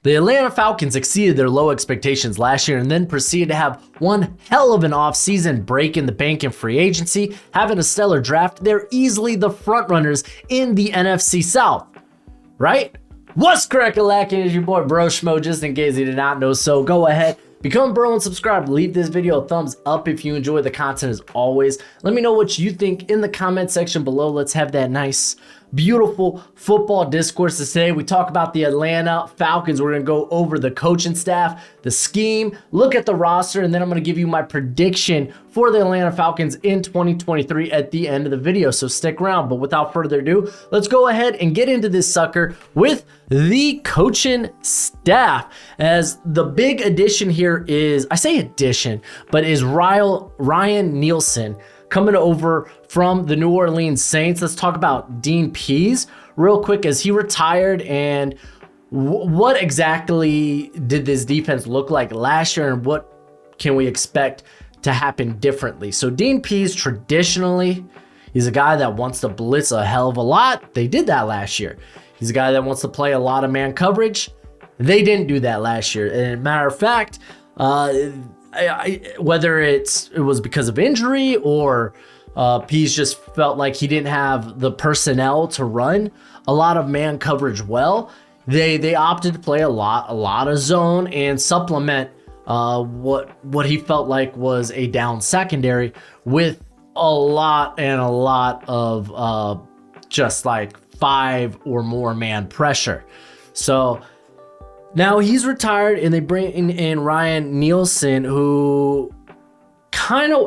The Atlanta Falcons exceeded their low expectations last year and then proceeded to have one hell of an offseason, breaking the bank in free agency, having a stellar draft. They're easily the frontrunners in the NFC South, right? What's crack-a-lackin'? Is your boy Broshmo, just in case you did not know. So go ahead, become a bro and subscribe. Leave this video a thumbs up if you enjoy the content as always. Let me know what you think in the comment section below. Let's have that nice, beautiful football discourse today. We talk about the Atlanta Falcons. We're going to go over the coaching staff, the scheme, look at the roster, and then I'm going to give you my prediction for the Atlanta Falcons in 2023 at the end of the video. So stick around. But without further ado, let's go ahead and get into this sucker with the coaching staff. As the big addition here is, I say addition, but is Ryan Nielsen coming over from the New Orleans Saints. Let's talk about Dean Pease real quick as he retired, and what exactly did this defense look like last year and what can we expect to happen differently. So Dean Pease, traditionally, he's a guy that wants to blitz a hell of a lot. They did that last year. He's a guy that wants to play a lot of man coverage. They didn't do that last year. And matter of fact, whether it was because of injury or Pease just felt like he didn't have the personnel to run a lot of man coverage well, they opted to play a lot of zone and supplement what he felt like was a down secondary with a lot of just like 5 or more man pressure. So now he's retired, and they bring in Ryan Nielsen, who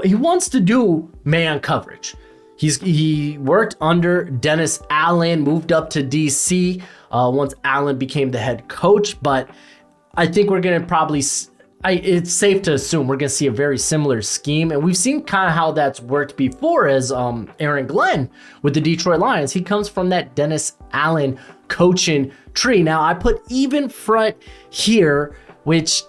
he wants to do man coverage. He worked under Dennis Allen, moved up to DC once Allen became the head coach. But I think we're gonna probably, it's safe to assume we're gonna see a very similar scheme, and we've seen kind of how that's worked before. As Aaron Glenn with the Detroit Lions, he comes from that Dennis Allen coaching tree. Now I put even front here, which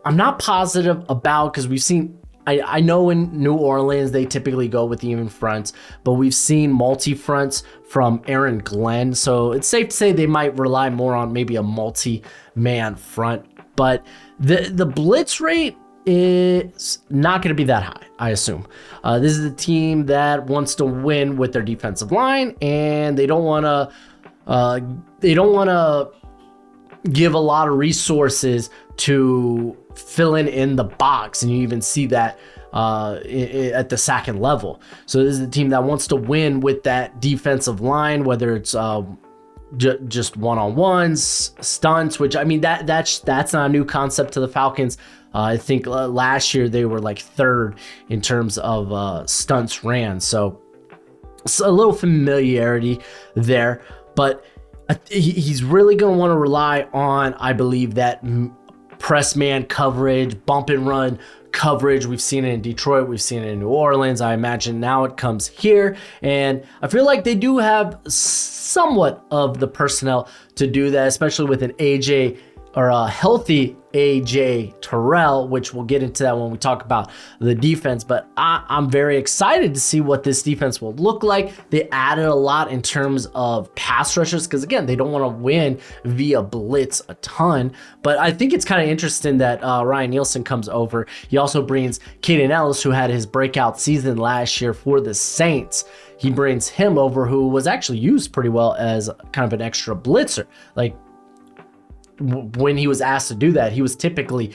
I'm not positive about because we've seen, I know in New Orleans they typically go with even fronts, but we've seen multi fronts from Aaron Glenn, so it's safe to say they might rely more on maybe a multi-man front. But the blitz rate is not going to be that high, I assume. This is a team that wants to win with their defensive line, and they don't want to give a lot of resources to filling in the box, and you even see that at the second level. So this is a team that wants to win with that defensive line, whether it's just one-on-ones, stunts, which I mean that's not a new concept to the Falcons. I think last year they were like third in terms of stunts ran, so it's a little familiarity there. But he's really going to want to rely on, I believe, that press man coverage, bump and run coverage. We've seen it in Detroit, we've seen it in New Orleans. I imagine now it comes here, and I feel like they do have somewhat of the personnel to do that, especially with an AJ or a healthy AJ Terrell, which we'll get into that when we talk about the defense. But I'm very excited to see what this defense will look like. They added a lot in terms of pass rushers because, again, they don't want to win via blitz a ton. But I think it's kind of interesting that Ryan Nielsen comes over. He also brings Kaden Ellis, who had his breakout season last year for the Saints. He brings him over, who was actually used pretty well as kind of an extra blitzer. Like, when he was asked to do that, he was typically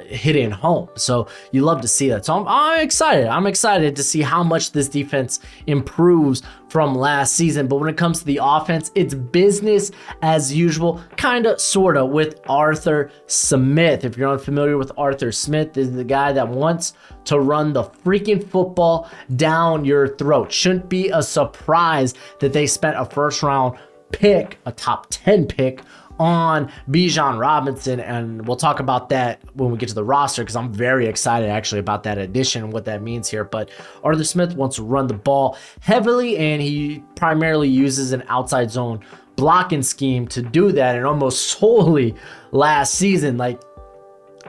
hitting home. So you love to see that. So I'm excited. I'm excited to see how much this defense improves from last season. But when it comes to the offense, it's business as usual, kind of, sort of, with Arthur Smith. If you're unfamiliar with Arthur Smith, this is the guy that wants to run the freaking football down your throat. Shouldn't be a surprise that they spent a first round pick, a top 10 pick, on Bijan Robinson, and we'll talk about that when we get to the roster because I'm very excited actually about that addition and what that means here. But Arthur Smith wants to run the ball heavily, and he primarily uses an outside zone blocking scheme to do that, and almost solely last season, like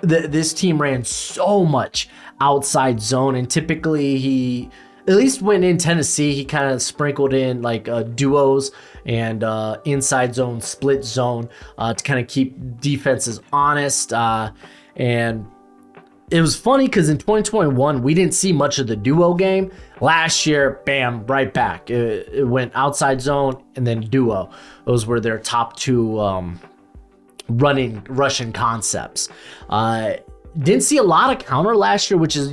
this team ran so much outside zone, and typically at least when in Tennessee, he kind of sprinkled in like duos and inside zone, split zone to kind of keep defenses honest. And it was funny because in 2021, we didn't see much of the duo game. Last year, bam, right back. It went outside zone and then duo. Those were their top two running Russian concepts. Didn't see a lot of counter last year, which is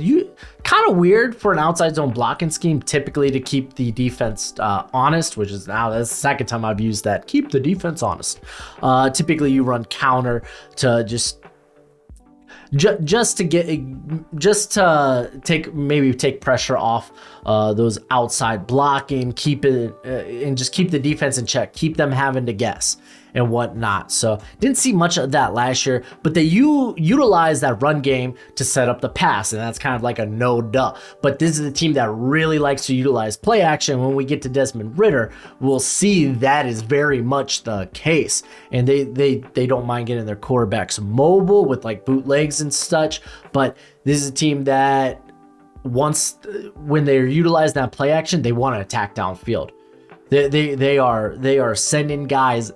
kind of weird for an outside zone blocking scheme, typically to keep the defense honest, which is now that's the second time I've used that. Keep the defense honest. Typically, you run counter to just to take pressure off those outside blocking, keep it and just keep the defense in check, keep them having to guess and whatnot. So didn't see much of that last year, but they utilize that run game to set up the pass, and that's kind of like a no duh. But this is a team that really likes to utilize play action. When we get to Desmond Ridder, we'll see that is very much the case, and they don't mind getting their quarterbacks mobile with like bootlegs and such. But this is a team that when they're utilizing that play action, they want to attack downfield. They are sending guys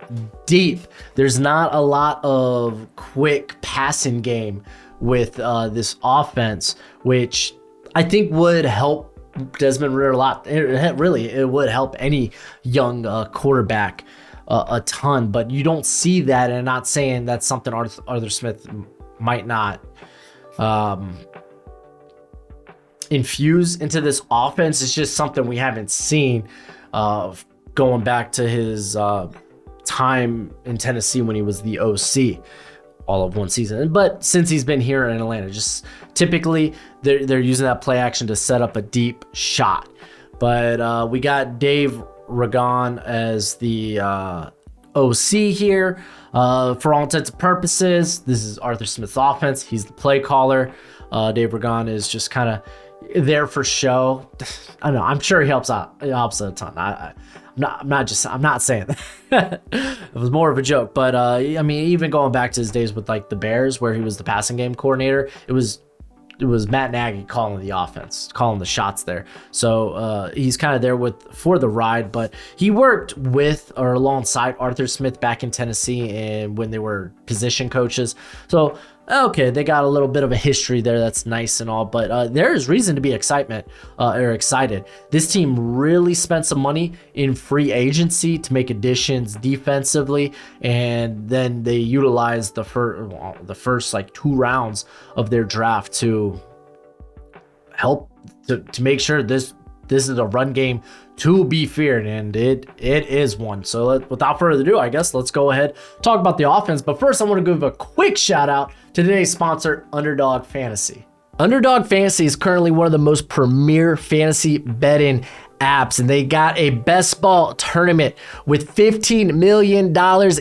deep. There's not a lot of quick passing game with this offense, which I think would help Desmond Ridder a lot. It would help any young quarterback a ton, but you don't see that, and I'm not saying that's something Arthur Smith might not infuse into this offense. It's just something we haven't seen going back to his time in Tennessee when he was the OC all of one season. But since he's been here in Atlanta, just typically they're using that play action to set up a deep shot. But we got Dave Ragon as the OC here. For all intents and purposes, this is Arthur Smith's offense. He's the play caller. Dave Ragon is just kind of there for show. I don't know. I'm sure he helps out. He helps a ton. I'm not saying that. It was more of a joke. But I mean, even going back to his days with like the Bears, where he was the passing game coordinator, it was Matt Nagy calling the offense, calling the shots there. So he's kind of there for the ride. But he worked with or alongside Arthur Smith back in Tennessee, and when they were position coaches. So okay, they got a little bit of a history there. That's nice and all, but there is reason to be excited. This team really spent some money in free agency to make additions defensively, and then they utilized the first like 2 rounds of their draft to help to make sure this is a run game to be feared, and it is one. So without further ado, I guess let's go ahead talk about the offense. But first, I want to give a quick shout out to today's sponsor, Underdog Fantasy. Underdog Fantasy is currently one of the most premier fantasy betting apps, and they got a best ball tournament with $15 million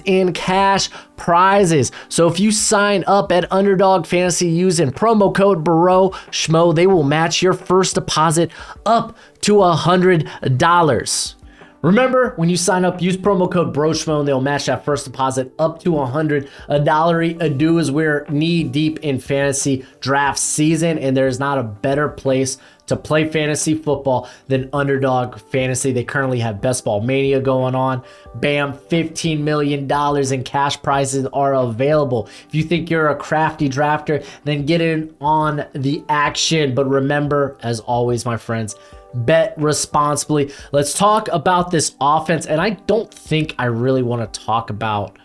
in cash prizes. So if you sign up at Underdog Fantasy using promo code Broshmo, they will match your first deposit up to $100. Remember, when you sign up, use promo code Broshmo and they'll match that first deposit up to $100. Ado is we're knee deep in fantasy draft season, and there's not a better place to play fantasy football than Underdog Fantasy. They currently have Best Ball Mania going on. Bam, $15 million in cash prizes are available. If you think you're a crafty drafter, then get in on the action. But remember, as always, my friends, bet responsibly. Let's talk about this offense, and I don't think I really want to talk about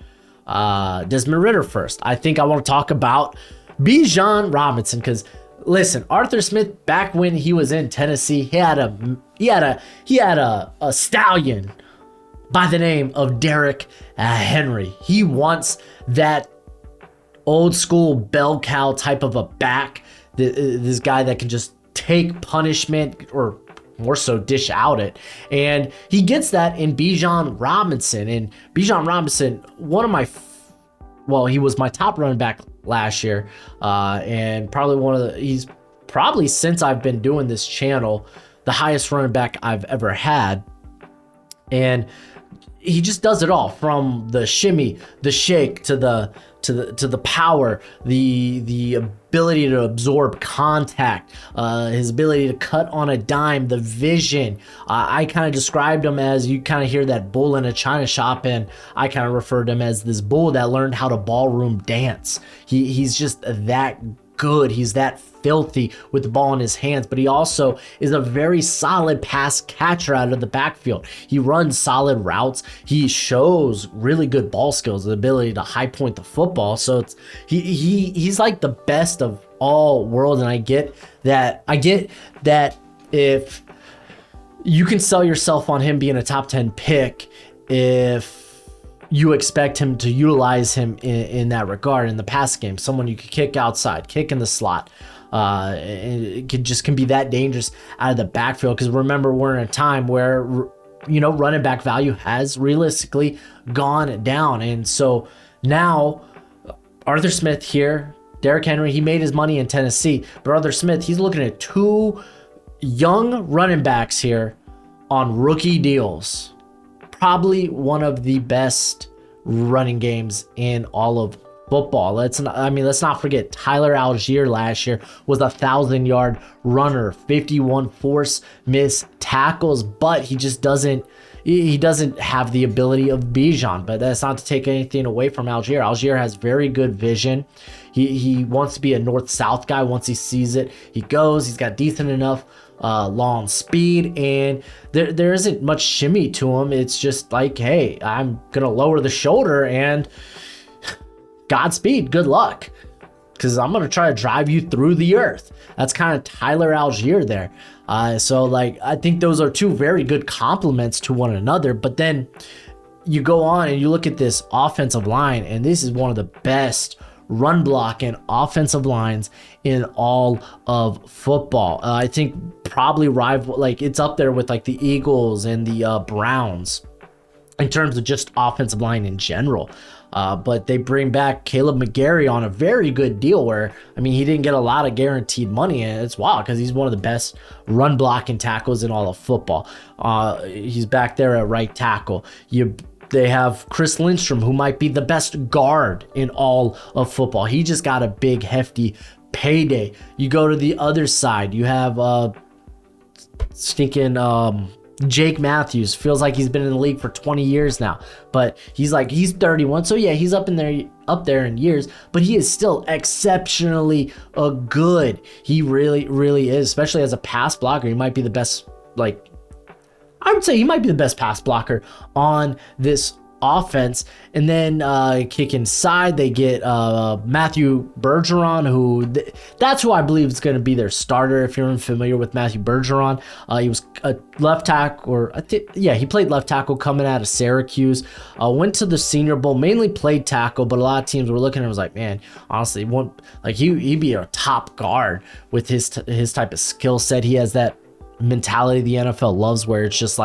Desmond Ridder first. I think I want to talk about Bijan Robinson, because listen, Arthur Smith, back when he was in Tennessee, he had a stallion by the name of Derrick Henry. He wants that old school bell cow type of a back. This guy that can just take punishment, or more so dish out it. And he gets that in Bijan Robinson. And Bijan Robinson, he was my top running back last year. And he's probably, since I've been doing this channel, the highest running back I've ever had. And he just does it all, from the shimmy, the shake, to the to the power, the ability to absorb contact, his ability to cut on a dime, the vision. I kind of described him as, you kind of hear that bull in a china shop, and I kind of referred to him as this bull that learned how to ballroom dance. He's just that good. He's that filthy with the ball in his hands, but he also is a very solid pass catcher out of the backfield. He runs solid routes. He shows really good ball skills, the ability to high point the football. So he's like the best of all worlds. And I get that if you can sell yourself on him being a top 10 pick, if you expect him to utilize him in that regard in the pass game, someone you could kick outside, kick in the slot. It can be that dangerous out of the backfield, because remember, we're in a time where, running back value has realistically gone down. And so now Arthur Smith here, Derrick Henry, he made his money in Tennessee, but Arthur Smith, he's looking at 2 young running backs here on rookie deals. Probably one of the best running games in all of football. Let's not forget Tyler Algier last year was a 1,000-yard runner, 51 force missed tackles, but he doesn't have the ability of Bijan. But that's not to take anything away from Algier. Algier has very good vision. He wants to be a north-south guy. Once he sees it, he goes. He's got decent enough long speed, and there isn't much shimmy to him. It's just like, hey, I'm gonna lower the shoulder and Godspeed, good luck, because I'm gonna try to drive you through the earth. That's kind of Tyler Algier there. So I think those are 2 very good compliments to one another. But then you go on and you look at this offensive line, and this is one of the best run blocking offensive lines in all of football. I think probably it's up there with the Eagles and the Browns in terms of just offensive line in general. But they bring back Caleb McGarry on a very good deal where, he didn't get a lot of guaranteed money, and it's wild because he's one of the best run blocking tackles in all of football. He's back there at right tackle. They have Chris Lindstrom, who might be the best guard in all of football. He just got a big, hefty payday. You go to the other side, you have Jake Matthews. Feels like he's been in the league for 20 years now, but he's 31. So yeah, he's up there in years, but he is still exceptionally good. He really, really is, especially as a pass blocker. He might be the best, I would say he might be the best pass blocker on this offense. And then kick inside, they get Matthew Bergeron, that's who I believe is going to be their starter. If you're unfamiliar with Matthew Bergeron, he was a left tackle, he played left tackle coming out of Syracuse, went to the Senior Bowl, mainly played tackle, but a lot of teams were looking at him, was like, man, honestly, he'd be a top guard with his type of skill set. He has that mentality the NFL loves, where it's just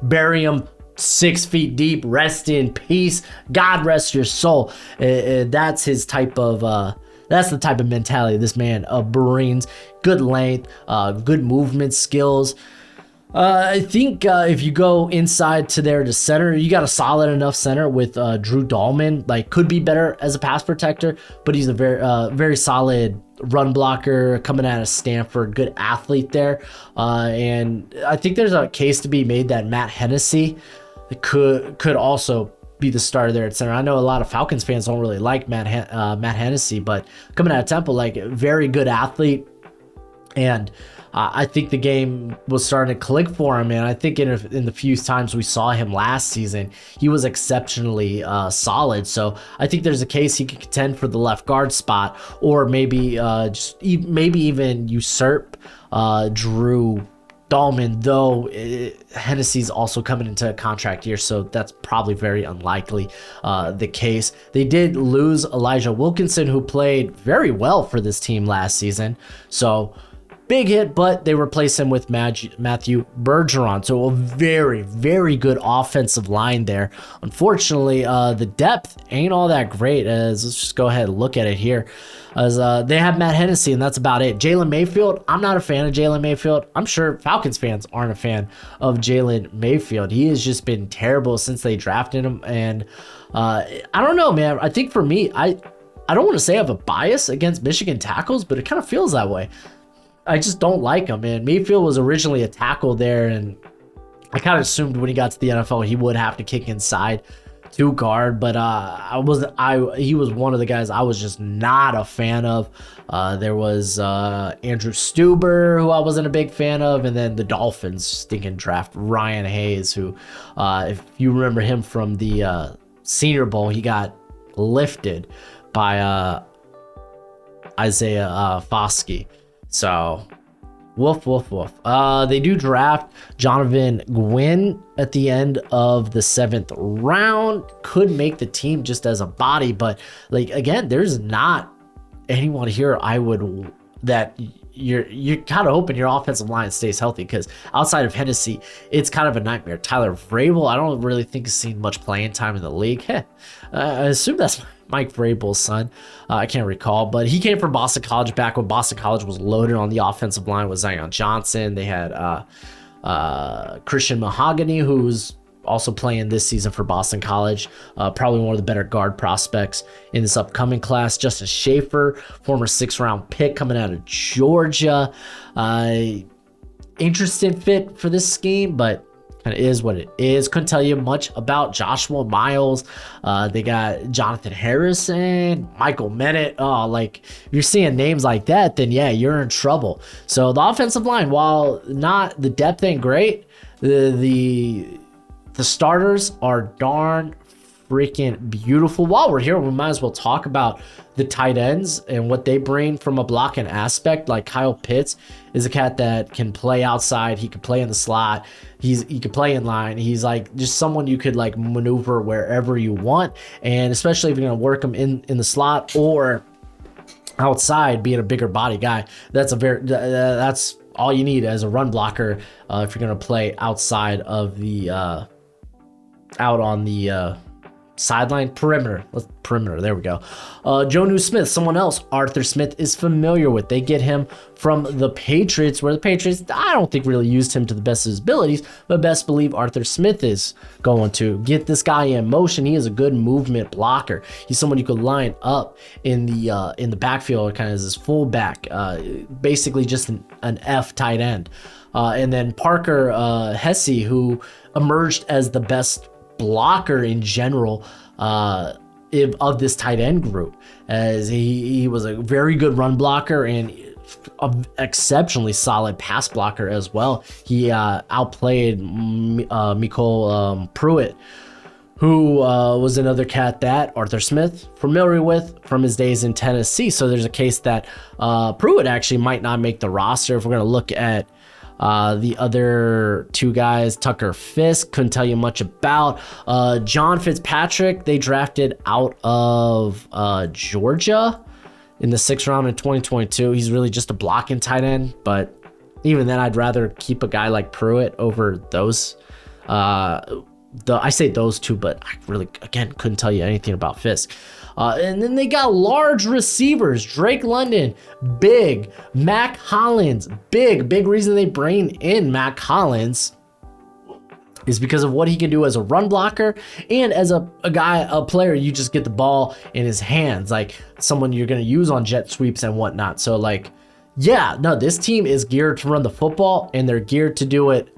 bury him 6 feet deep, rest in peace, God rest your soul. That's his type of that's the type of mentality this man brings. Good length, good movement skills. I think if you go inside to the center, you got a solid enough center with Drew Dahlman. Could be better as a pass protector, but he's a very solid run blocker coming out of Stanford. Good athlete there, and I think there's a case to be made that Matt Hennessy could also be the starter there at center. I know a lot of Falcons fans don't really like Matt Hennessy, but coming out of Temple, very good athlete, and I think the game was starting to click for him, and I think in the few times we saw him last season, he was exceptionally solid. So I think there's a case he could contend for the left guard spot, or maybe maybe even usurp Drew Dahlman, though Hennessy's also coming into a contract year, so that's probably very unlikely the case. They did lose Elijah Wilkinson, who played very well for this team last season, so big hit, but they replace him with Matthew Bergeron. So a very, very good offensive line there. Unfortunately, the depth ain't all that great. Let's just go ahead and look at it here. As they have Matt Hennessy, and that's about it. Jalen Mayfield, I'm not a fan of Jalen Mayfield. I'm sure Falcons fans aren't a fan of Jalen Mayfield. He has just been terrible since they drafted him. And I don't know, man. I think for me, I don't want to say I have a bias against Michigan tackles, but it kind of feels that way. I just don't like him, man. Mayfield was originally a tackle there, and I kind of assumed when he got to the NFL he would have to kick inside to guard, but he was one of the guys I was just not a fan of. There was Andrew Stuber, who I wasn't a big fan of, and then the Dolphins stinking draft Ryan Hayes, who if you remember him from the Senior Bowl, he got lifted by Isaiah Foskey. So woof, woof, woof. They do draft Jonathan Gwynn at the end of the 7th round. Could make the team just as a body, but like, again, there's not anyone here that you're kind of hoping your offensive line stays healthy, because outside of Hennessy, it's kind of a nightmare. Tyler Vrabel, I don't really think he's seen much playing time in the league. I assume that's Mike Vrabel's son. I can't recall, but he came from Boston College back when Boston College was loaded on the offensive line with Zion Johnson. They had Christian Mahogany, who's also playing this season for Boston College. Probably one of the better guard prospects in this upcoming class. Justin Schaefer, former 6th-round pick coming out of Georgia. Interesting fit for this scheme, but kind of is what it is. Couldn't tell you much about Joshua Miles. They got Jonathan Harrison, Michael Bennett. Oh, like, if you're seeing names like that, then yeah, you're in trouble. So the offensive line, while not the depth ain't great, the starters are darn freaking beautiful. While we're here, we might as well talk about the tight ends and what they bring from a blocking aspect. Like, Kyle Pitts is a cat that can play outside. He can play in the slot. He can play in line. He's like just someone you could like maneuver wherever you want. And especially if you're going to work him in the slot or outside, being a bigger body guy, that's all you need as a run blocker if you're going to play outside of the out on the sideline perimeter. There we go. Jonnu Smith, someone else Arthur Smith is familiar with. They get him from the Patriots, where the Patriots, I don't think, really used him to the best of his abilities, but best believe Arthur Smith is going to get this guy in motion. He is a good movement blocker. He's someone you could line up in the backfield, kind of as his fullback, basically just an F tight end. And then Parker Hesse, who emerged as the best blocker in general of this tight end group, as he was a very good run blocker and an exceptionally solid pass blocker as well. He outplayed Mecole Pruitt, who was another cat that Arthur Smith familiar with from his days in Tennessee. So there's a case that Pruitt actually might not make the roster. If we're going to look at the other two guys, Tucker Fisk, couldn't tell you much about. John Fitzpatrick, they drafted out of Georgia in the 6th round in 2022. He's really just a blocking tight end, but even then, I'd rather keep a guy like Pruitt over those. I say those two, but I really, again, couldn't tell you anything about Fisk. And then they got large receivers. Drake London, big. Mac Hollins, big. Big reason they bring in Mac Hollins is because of what he can do as a run blocker and as a player. You just get the ball in his hands, like someone you're going to use on jet sweeps and whatnot. So, like, yeah, no, this team is geared to run the football, and they're geared to do it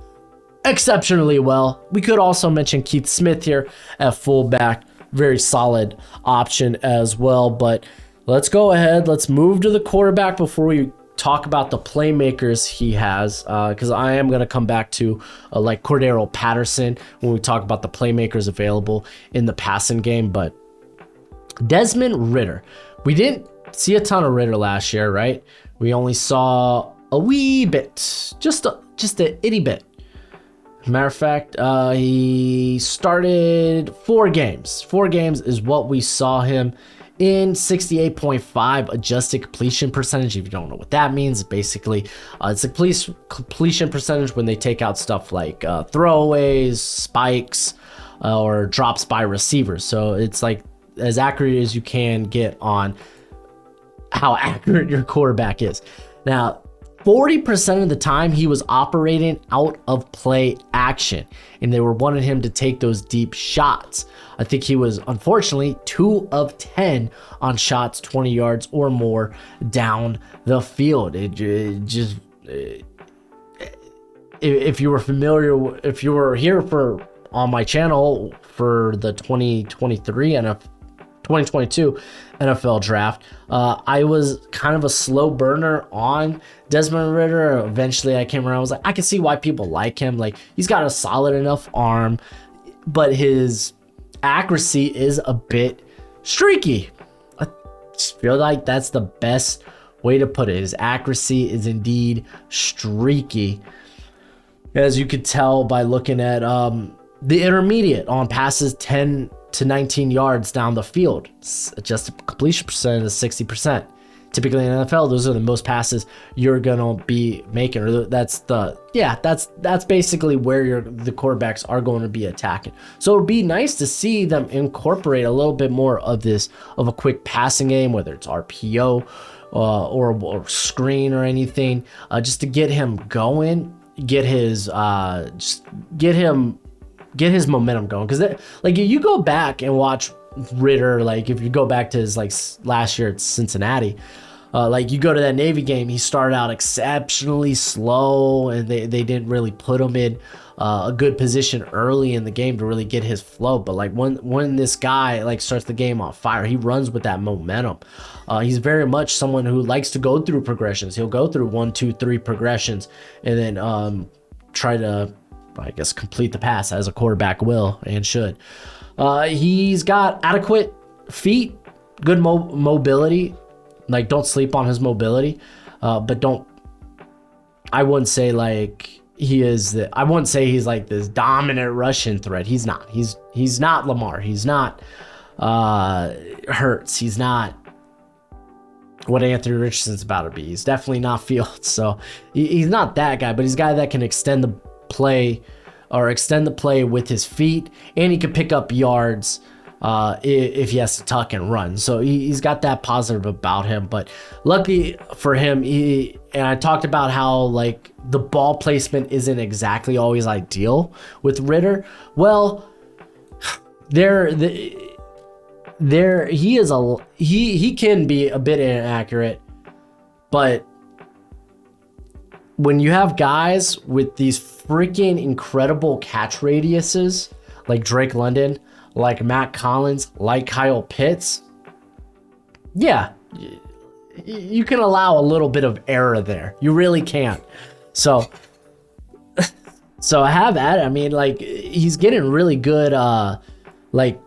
exceptionally well. We could also mention Keith Smith here at fullback. Very solid option as well. But let's go ahead. Let's move to the quarterback before we talk about the playmakers he has, because I am going to come back to like Cordero Patterson when we talk about the playmakers available in the passing game. But Desmond Ridder, we didn't see a ton of Ridder last year, right? We only saw a wee bit, just a itty bit. Matter of fact, he started 4 games. 4 games is what we saw him in. 68.5 adjusted completion percentage. If you don't know what that means, basically it's a completion percentage when they take out stuff like throwaways, spikes, or drops by receivers. So it's like as accurate as you can get on how accurate your quarterback is. Now, 40% of the time he was operating out of play action, and they were wanting him to take those deep shots. I think he was, unfortunately, 2 of 10 on shots 20 yards or more down the field. If you were familiar, if you were here on my channel for the 2022 NFL draft, I was kind of a slow burner on Desmond Ridder. Eventually I came around, I was like, I can see why people like him. Like, he's got a solid enough arm, but his accuracy is a bit streaky. I just feel like that's the best way to put it. His accuracy is indeed streaky, as you could tell by looking at the intermediate on passes 10 to 19 yards down the field. Adjusted completion percentage is 60%. Typically in the NFL, those are the most passes you're gonna be making, or that's basically where the quarterbacks are going to be attacking. So it'd be nice to see them incorporate a little bit more of a quick passing game, whether it's RPO or screen or anything, just to get him going, get his momentum going. Because like, you go back and watch Ridder, like if you go back to his like last year at Cincinnati, like you go to that Navy game, he started out exceptionally slow, and they didn't really put him in a good position early in the game to really get his flow. But like when this guy like starts the game on fire, he runs with that momentum. He's very much someone who likes to go through progressions. He'll go through 1, 2, 3 progressions and then try to, I guess, complete the pass, as a quarterback will and should. He's got adequate feet, good mobility. Like, don't sleep on his mobility, but I wouldn't say like I wouldn't say he's like this dominant rushing threat. He's not. He's not Lamar. He's not Hurts. He's not what Anthony Richardson's about to be. He's definitely not Fields. So he's not that guy, but he's a guy that can extend the play with his feet, and he can pick up yards if he has to tuck and run. So he's got that positive about him. But lucky for him, and I talked about how like the ball placement isn't exactly always ideal with Ridder. Well, he can be a bit inaccurate, but when you have guys with these freaking incredible catch radiuses, like Drake London, like Matt Collins, like Kyle Pitts, yeah, you can allow a little bit of error there. You really can. So have at it. I mean, like, he's getting really good, like,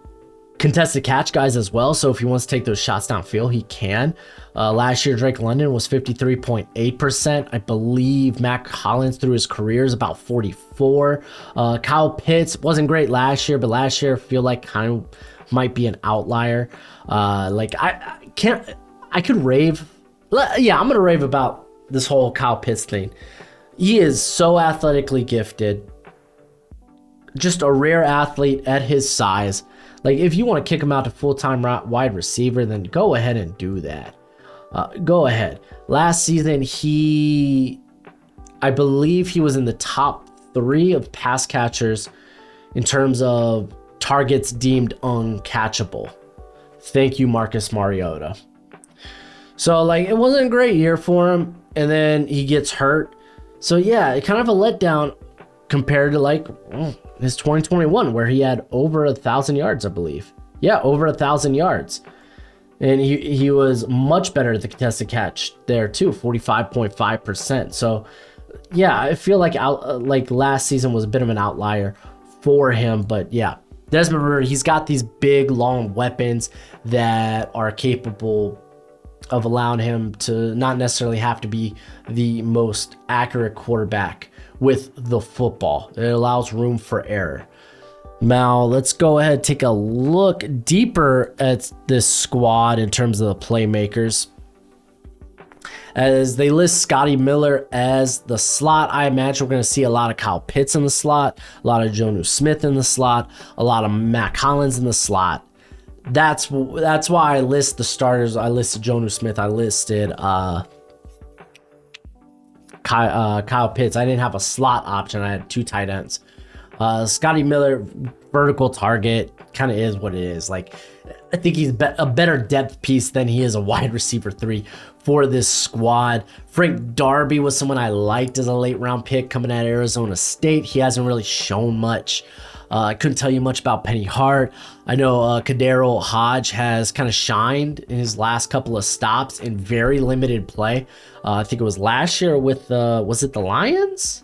contested catch guys as well. So if he wants to take those shots downfield, he can. Last year, Drake London was 53.8%. I believe Matt Collins through his career is about 44. Kyle Pitts wasn't great last year, but last year I feel like kind of might be an outlier. Like, I could rave. Yeah, I'm going to rave about this whole Kyle Pitts thing. He is so athletically gifted. Just a rare athlete at his size. Like, if you want to kick him out to full-time wide receiver, then go ahead and do that. Go ahead. Last season, I believe he was in the top 3 of pass catchers in terms of targets deemed uncatchable. Thank you, Marcus Mariota. So, like, it wasn't a great year for him, and then he gets hurt. So, yeah, it kind of a letdown compared to, like, his 2021, where he had over 1,000 yards, I believe. Yeah, over 1,000 yards. And he was much better at the contested catch there, too, 45.5%. So, yeah, I feel like last season was a bit of an outlier for him. But, yeah, Desmond Ridder, he's got these big, long weapons that are capable of allowing him to not necessarily have to be the most accurate quarterback with the football. It allows room for error. Now, let's go ahead and take a look deeper at this squad in terms of the playmakers. As they list Scotty Miller as the slot, I imagine we're going to see a lot of Kyle Pitts in the slot, a lot of Jonnu Smith in the slot, a lot of Matt Collins in the slot. That's why I list the starters. I listed Jonnu Smith. I listed Kyle Pitts. I didn't have a slot option. I had 2 tight ends. Scotty Miller, vertical target, kind of is what it is. Like, I think he's a better depth piece than he is a wide receiver 3 for this squad. Frank Darby was someone I liked as a late round pick coming out of Arizona State. He hasn't really shown much. I couldn't tell you much about Penny Hart. I know Kadero Hodge has kind of shined in his last couple of stops in very limited play. I think it was last year with, was it the Lions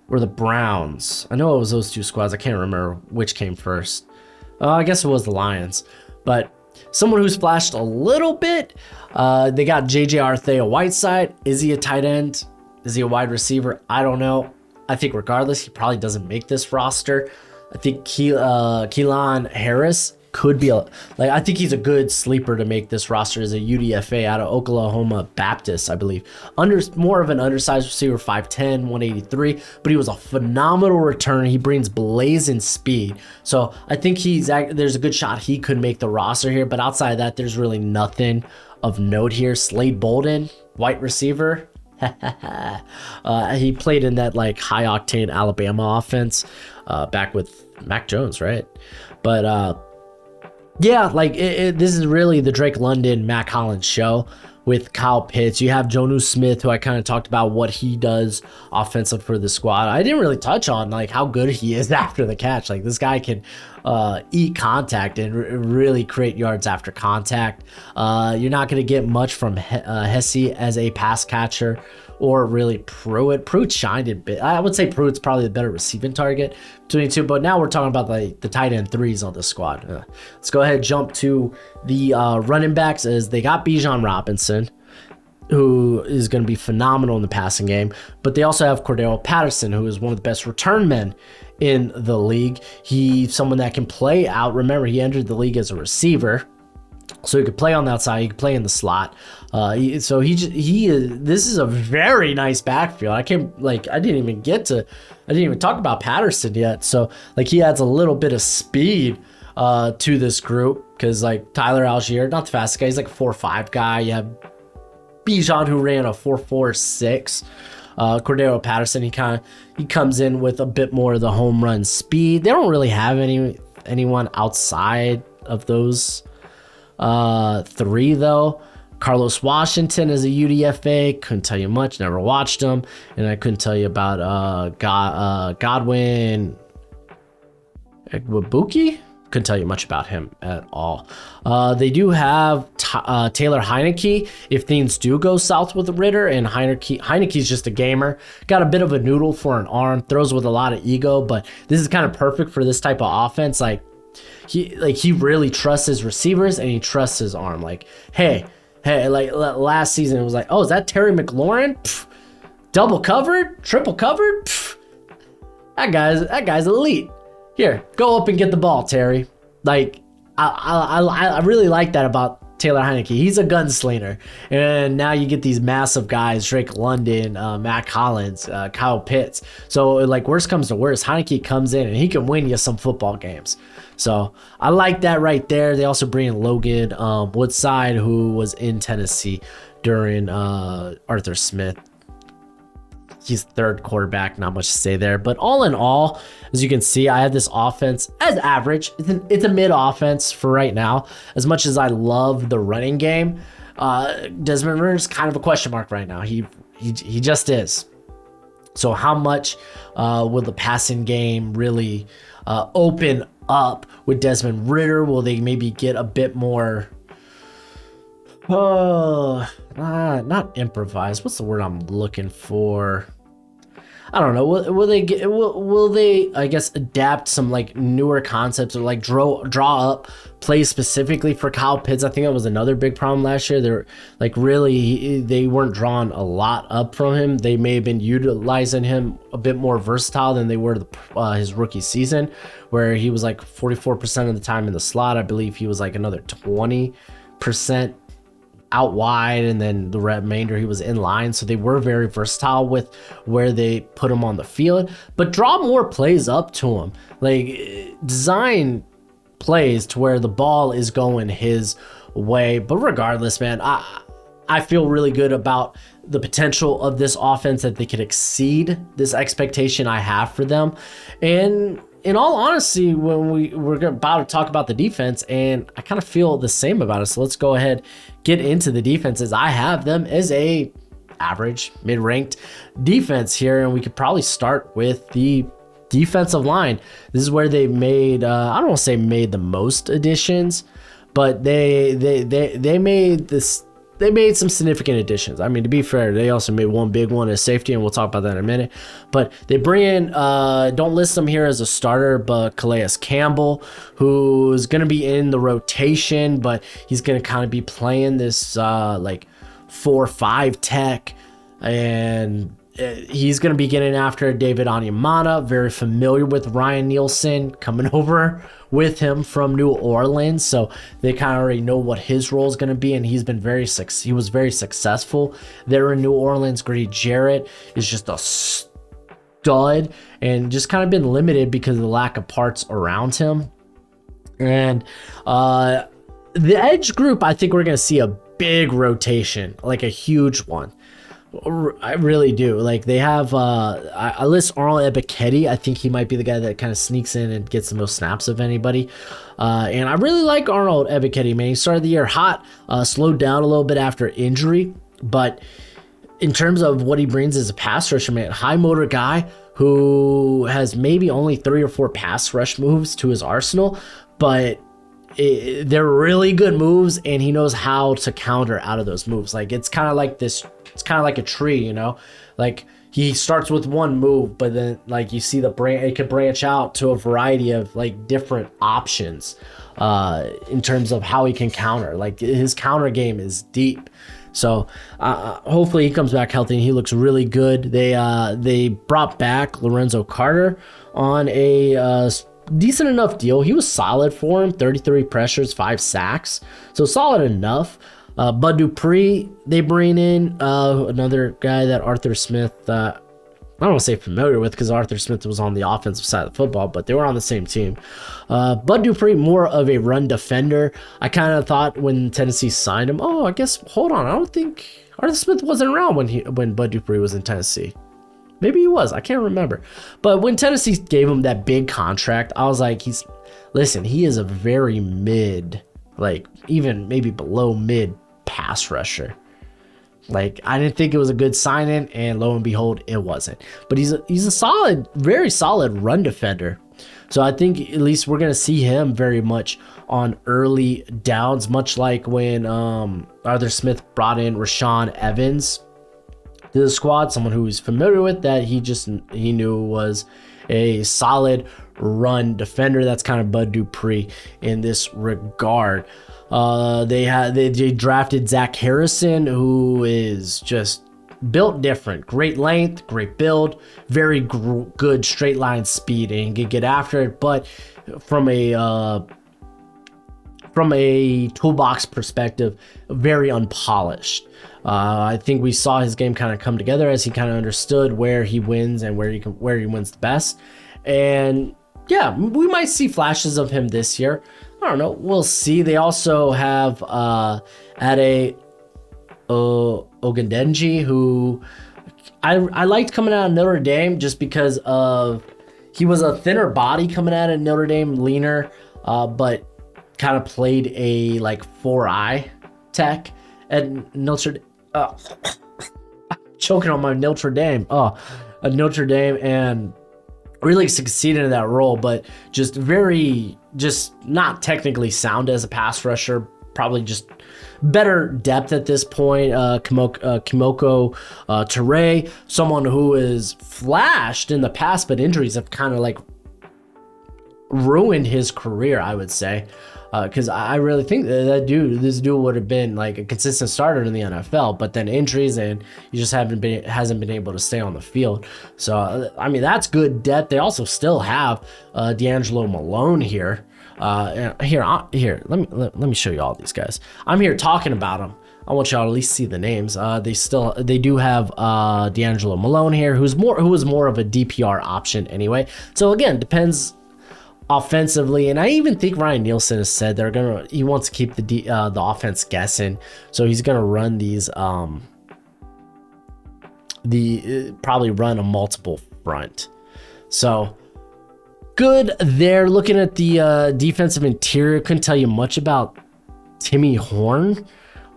or the Browns? I know it was those 2 squads. I can't remember which came first. I guess it was the Lions. But someone who's flashed a little bit. They got J.J. Arthur-Whiteside. Is he a tight end? Is he a wide receiver? I don't know. I think regardless, he probably doesn't make this roster. I think Keelan Harris could be I think he's a good sleeper to make this roster as a UDFA out of Oklahoma Baptist, I believe. More of an undersized receiver, 5'10", 183, but he was a phenomenal returner. He brings blazing speed. So I think there's a good shot he could make the roster here, but outside of that, there's really nothing of note here. Slade Bolden, white receiver. He played in that like high octane Alabama offense back with Mac Jones, right? But yeah, like this is really the Drake London, Mac Hollins show with Kyle Pitts. You have Jonnu Smith, who I kind of talked about what he does offensive for the squad. I didn't really touch on like how good he is after the catch. Like this guy can eat contact and really create yards after contact. You're not going to get much from Hesse as a pass catcher, or really Pruitt. Pruitt shined a bit. I would say Pruitt's probably the better receiving target between the 2, but now we're talking about the tight end 3s on the squad. Let's go ahead and jump to the running backs, as they got Bijan Robinson, who is going to be phenomenal in the passing game, but they also have Cordero Patterson, who is one of the best return men in the league. He's someone that can play out. Remember, he entered the league as a receiver, so he could play on the outside. He could play in the slot. This is a very nice backfield. I didn't even talk about Patterson yet. So like he adds a little bit of speed to this group, because like Tyler Algier, not the fastest guy, he's like a 4.5 guy. You have Bijan, who ran a 4.46. Cordero Patterson, he comes in with a bit more of the home run speed. They don't really have anyone outside of those 3 though. Carlos Washington is a UDFA. Couldn't tell you much. Never watched him, and I couldn't tell you about Godwin Igwebuike. Couldn't tell you much about him at all. They do have Taylor Heineke if things do go south with Ridder, and Heineke's just a gamer. Got a bit of a noodle for an arm. Throws with a lot of ego, but this is kind of perfect for this type of offense. He really trusts his receivers, and he trusts his arm. Like, hey, like last season it was like, oh, is that Terry McLaurin? Pff, double covered, triple covered. Pff, that guy's elite. Here, go up and get the ball, Terry. Like, I really like that about Taylor Heineke. He's a gunslinger, and now you get these massive guys: Drake London, Mac Hollins, Kyle Pitts. So like, worst comes to worst, Heineke comes in and he can win you some football games. So I like that right there. They also bring in Logan Woodside, who was in Tennessee during Arthur Smith. He's 3rd quarterback, not much to say there. But all in all, as you can see, I have this offense as average. It's a mid offense for right now. As much as I love the running game, Desmond Ridder is kind of a question mark right now. He just is. So how much will the passing game really open up with Desmond Ridder? Will they maybe get a bit more not improvise, what's the word I'm looking for? I don't know. Will they I guess adapt some like newer concepts, or like draw up plays specifically for Kyle Pitts? I think that was another big problem last year. They're like they weren't drawing a lot up from him. They may have been utilizing him a bit more versatile than they were his rookie season, where he was like 44% of the time in the slot. I believe he was like another 20% out wide, and then the remainder he was in line. So they were very versatile with where they put him on the field, but draw more plays up to him. Like, design plays to where the ball is going his way. But regardless, man, I feel really good about the potential of this offense, that they could exceed this expectation I have for them. And in all honesty, when we're about to talk about the defense, and I kind of feel the same about it. So let's go ahead, get into the defenses. I have them as a average, mid-ranked defense here, and we could probably start with the defensive line. This is where they made, I don't want to say made the most additions, but they made this. They made some significant additions. I mean, to be fair, they also made one big one as safety, and we'll talk about that in a minute. But they bring in, don't list him here as a starter, but Calais Campbell, who's going to be in the rotation, but he's going to kind of be playing this like 4-5 tech, and he's going to be getting after David Onyemata, very familiar with Ryan Nielsen, coming over with him from New Orleans, so they kind of already know what his role is going to be, and he was very successful there in New Orleans. Grady Jarrett is just a stud, and just kind of been limited because of the lack of parts around him. And the edge group, I think we're going to see a big rotation, like a huge one. I really do. Like, they have I list Arnold Ebiketie. I think he might be the guy that kind of sneaks in and gets the most snaps of anybody. And I really like Arnold Ebiketie, man. He started the year hot, slowed down a little bit after injury, but in terms of what he brings as a pass rusher, man, high motor guy who has maybe only 3 or 4 pass rush moves to his arsenal, but they're really good moves, and he knows how to counter out of those moves. Like, it's kind of like a tree, you know, like he starts with one move, but then like you see it could branch out to a variety of like different options in terms of how he can counter. Like, his counter game is deep. So hopefully he comes back healthy and he looks really good. They brought back Lorenzo Carter on a decent enough deal. He was solid for him, 33 pressures, 5 sacks, so solid enough. Bud Dupree, they bring in another guy that Arthur Smith, I don't want to say familiar with, because Arthur Smith was on the offensive side of the football, but they were on the same team. Bud Dupree, more of a run defender. I kind of thought when Tennessee signed him, I guess, hold on, I don't think Arthur Smith wasn't around when Bud Dupree was in Tennessee. Maybe he was, I can't remember. But when Tennessee gave him that big contract, I was like, he is a very mid, like even maybe below mid pass rusher. Like, I didn't think it was a good signing, and lo and behold, it wasn't. But he's a solid, very solid run defender. So I think at least we're going to see him very much on early downs, much like when Arthur Smith brought in Rashaan Evans to the squad, someone who he's familiar with, that he knew was a solid run defender. That's kind of Bud Dupree in this regard. They drafted Zach Harrison, who is just built different. Great length, great build, very good straight line speed, and he can get after it. But from a toolbox perspective, very unpolished. I think we saw his game kind of come together as he kind of understood where he wins and where he wins the best. And yeah, we might see flashes of him this year. I don't know. We'll see. They also have Ade Ogundeji, who I liked coming out of Notre Dame just because of he was a thinner body coming out of Notre Dame, leaner, but kind of played a like 4-eye tech at Notre Dame. Choking on my Notre Dame. At Notre Dame, and really succeeded in that role, but just not technically sound as a pass rusher. Probably just better depth at this point. Kimoko Toure, someone who is flashed in the past, but injuries have kind of like ruined his career, I would say. Because I really think that this dude would have been like a consistent starter in the NFL, but then injuries, and he just hasn't been able to stay on the field. So I mean, that's good depth. They also still have D'Angelo Malone here. Here. Let me show you all these guys. I'm here talking about them. I want y'all to at least see the names. They do have D'Angelo Malone here, who was more of a DPR option anyway. So again, depends offensively, and I even think Ryan Nielsen has said he wants to keep the offense guessing, so he's gonna run these probably run a multiple front. So good there. Looking at the defensive interior, couldn't tell you much about Timmy Horn.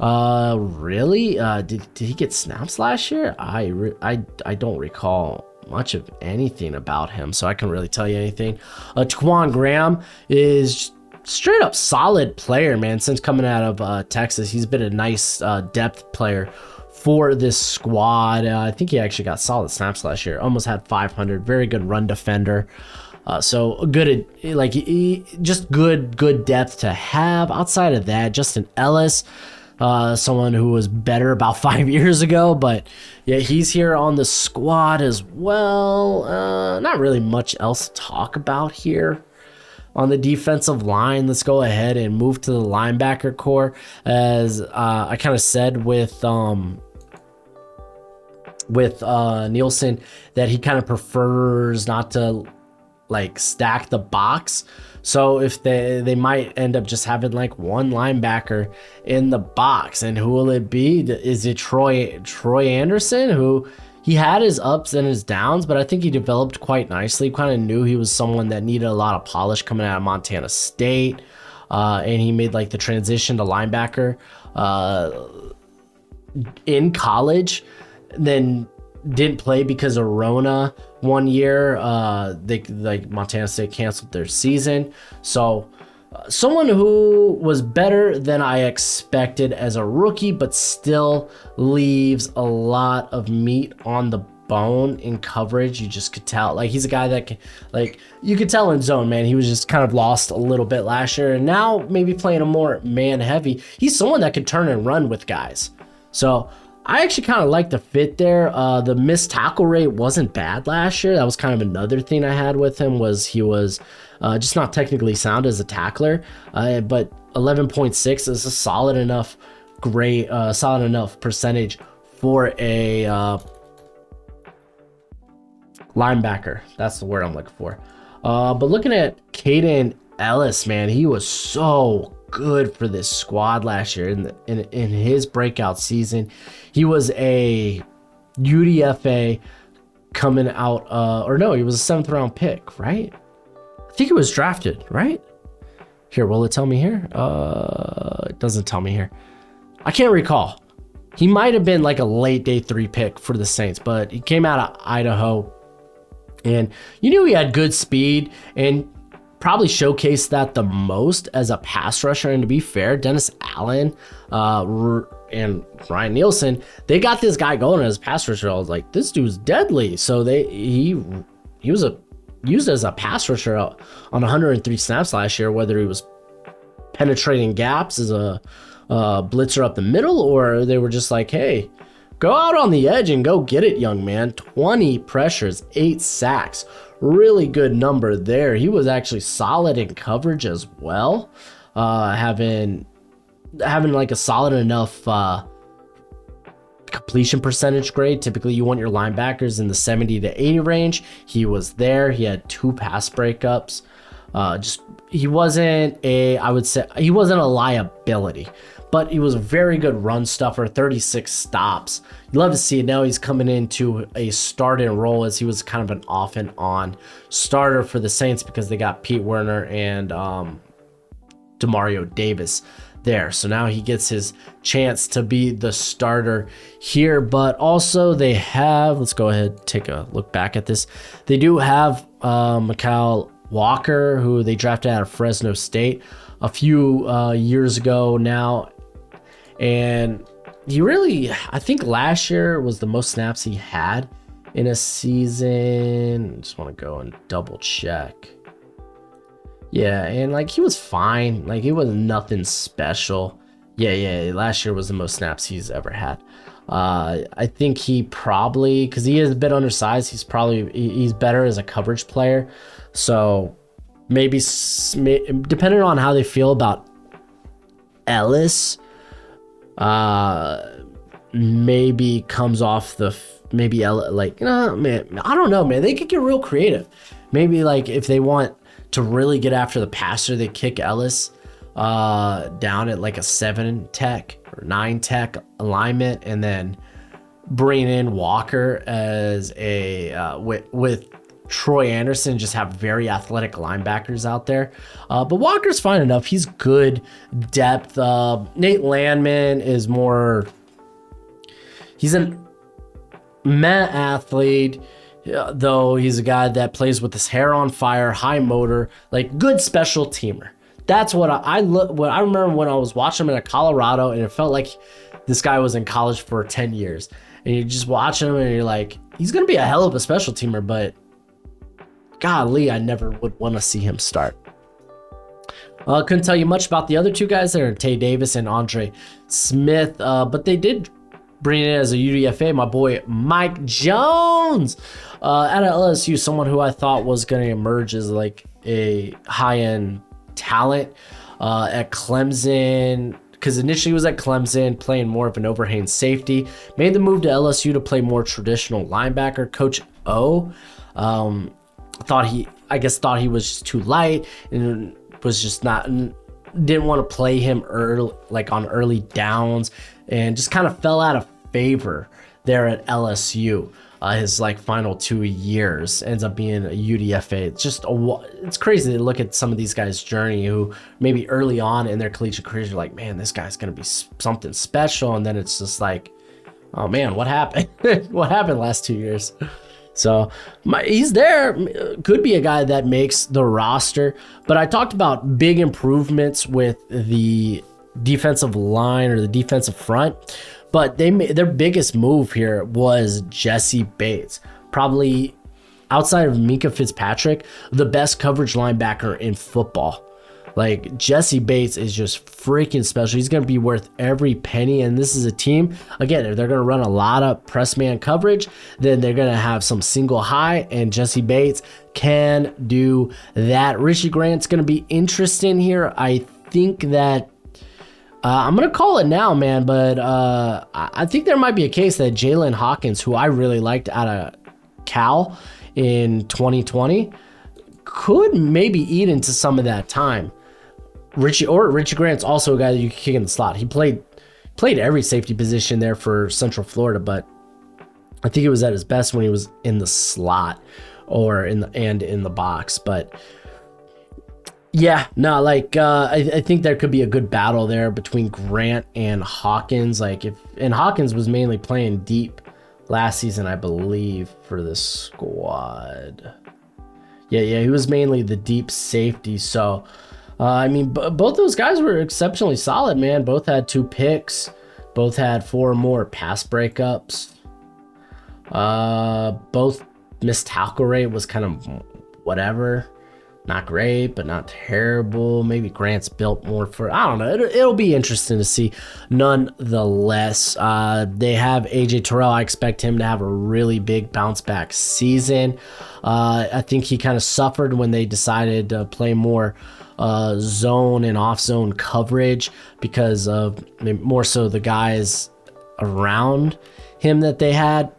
Really? Did he get snaps last year? I don't recall much of anything about him, so I can't really tell you anything. Taquan Graham is straight up solid player, man. Since coming out of Texas, he's been a nice depth player for this squad. I think he actually got solid snaps last year. Almost had 500. Very good run defender. So good, like just good depth to have. Outside of that, Justin Ellis. Someone who was better about 5 years ago, but yeah, he's here on the squad as well. Not really much else to talk about here on the defensive line. Let's go ahead and move to the linebacker core. As I kind of said with Nielsen, that he kind of prefers not to like stack the box. So if they might end up just having like one linebacker in the box, and who will it be? Is it Troy Anderson, who he had his ups and his downs, but I think he developed quite nicely. Kind of knew he was someone that needed a lot of polish coming out of Montana State, and he made like the transition to linebacker in college, then didn't play because of Rona 1 year. Montana State canceled their season. So someone who was better than I expected as a rookie, but still leaves a lot of meat on the bone in coverage. You just could tell, like, he's a guy that you could tell in zone, man. He was just kind of lost a little bit last year, and now maybe playing a more man heavy. He's someone that could turn and run with guys. So I actually kind of like the fit there. The missed tackle rate wasn't bad last year. That was kind of another thing I had with him, was he was just not technically sound as a tackler. But 11.6 is a solid enough percentage for a linebacker. That's the word I'm looking for. But looking at Caden Ellis, man, he was so good for this squad last year in his breakout season. He was a UDFA coming out, he was a 7th round pick, right? I think he was drafted, right? Here, will it tell me here? It doesn't tell me here. I can't recall. He might have been like a late day 3 pick for the Saints, but he came out of Idaho, and you knew he had good speed and probably showcased that the most as a pass rusher. And to be fair, Dennis Allen and Ryan Nielsen, they got this guy going as a pass rusher. I was like, this dude's deadly. So he was used as a pass rusher on 103 snaps last year, whether he was penetrating gaps as a blitzer up the middle, or they were just like, hey, go out on the edge and go get it, young man. 20 pressures, 8 sacks. Really good number there. He was actually solid in coverage as well, having like a solid enough completion percentage grade. Typically you want your linebackers in the 70 to 80 range. He was there. He had 2 pass breakups. He wasn't a liability, but he was a very good run stuffer. 36 stops. You love to see it. Now he's coming into a starting role, as he was kind of an off and on starter for the Saints because they got Pete Werner and Demario Davis there. So now he gets his chance to be the starter here. But also they have, let's go ahead and take a look back at this. They do have Mikal Walker, who they drafted out of Fresno State a few years ago now. And he really, I think last year was the most snaps he had in a season. I just want to go and double check. Yeah, and like he was fine. Like he was nothing special. Yeah, last year was the most snaps he's ever had. I think he probably, because he is a bit undersized, he's better as a coverage player. So maybe depending on how they feel about Ellis, maybe comes off the man, I don't know, man. They could get real creative. Maybe like if they want to really get after the passer. They kick Ellis down at like a 7 tech or 9 tech alignment, and then bring in Walker as a with Troy Anderson, just have very athletic linebackers out there. But Walker's fine enough. He's good depth. Nate Landman is more, he's an meh athlete, though he's a guy that plays with his hair on fire, high motor, like good special teamer. That's what I remember when I was watching him in Colorado, and it felt like this guy was in college for 10 years. And you're just watching him and you're like, he's going to be a hell of a special teamer, but golly, I never would want to see him start. Couldn't tell you much about the other two guys there, Tay Davis and Andre Smith, but they did bring in as a UDFA my boy Mike Jones out of LSU, someone who I thought was going to emerge as like a high-end talent at Clemson, because initially he was at Clemson playing more of an overhang safety, made the move to LSU to play more traditional linebacker. Coach O thought he was just too light and was just didn't want to play him early, like on early downs, and just kind of fell out of favor there at LSU. His like final 2 years ends up being a UDFA. It's crazy to look at some of these guys' journey who maybe early on in their collegiate careers, you're like, man, this guy's going to be something special. And then it's just like, oh man, what happened? What happened last 2 years? So he's there, could be a guy that makes the roster. But I talked about big improvements with the defensive line or the defensive front. But their biggest move here was Jesse Bates, probably outside of Minkah Fitzpatrick, the best coverage linebacker in football. Like, Jesse Bates is just freaking special. He's going to be worth every penny. And this is a team, again, if they're going to run a lot of press man coverage, then they're going to have some single high, and Jesse Bates can do that. Richie Grant's going to be interesting here. I think that I'm going to call it now, man, but I think there might be a case that Jalen Hawkins, who I really liked out of Cal in 2020, could maybe eat into some of that time. Richie Grant's also a guy that you can kick in the slot. He played every safety position there for Central Florida, but I think he was at his best when he was in the slot or in the box. But yeah, no, like I think there could be a good battle there between Grant and Hawkins. And Hawkins was mainly playing deep last season, I believe, for the squad. Yeah, he was mainly the deep safety. So, I mean, both those guys were exceptionally solid, man. Both had 2 picks. Both had 4 or more pass breakups. Both missed tackle rate was kind of whatever. Not great, but not terrible. Maybe Grant's built more for, I don't know. It'll be interesting to see nonetheless. They have AJ Terrell. I expect him to have a really big bounce back season. I think he kind of suffered when they decided to play more zone and off zone coverage because of more so the guys around him that they had.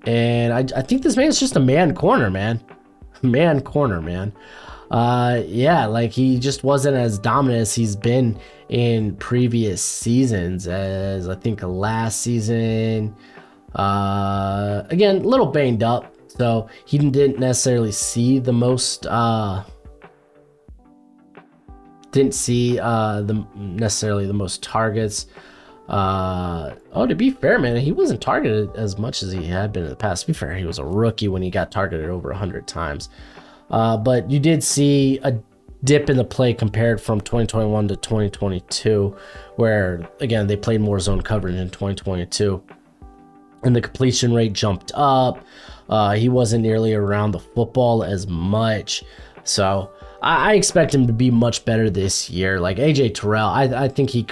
And I think this man's just a man corner, man. Yeah, like he just wasn't as dominant as he's been in previous seasons. As I think last season, again, a little banged up, so he didn't necessarily see the most necessarily the most targets. To be fair, man, he wasn't targeted as much as he had been in the past. To be fair, he was a rookie when he got targeted over 100 times. But you did see a dip in the play compared from 2021 to 2022, where, again, they played more zone coverage in 2022. And the completion rate jumped up. He wasn't nearly around the football as much. So I expect him to be much better this year. Like AJ Terrell, I think he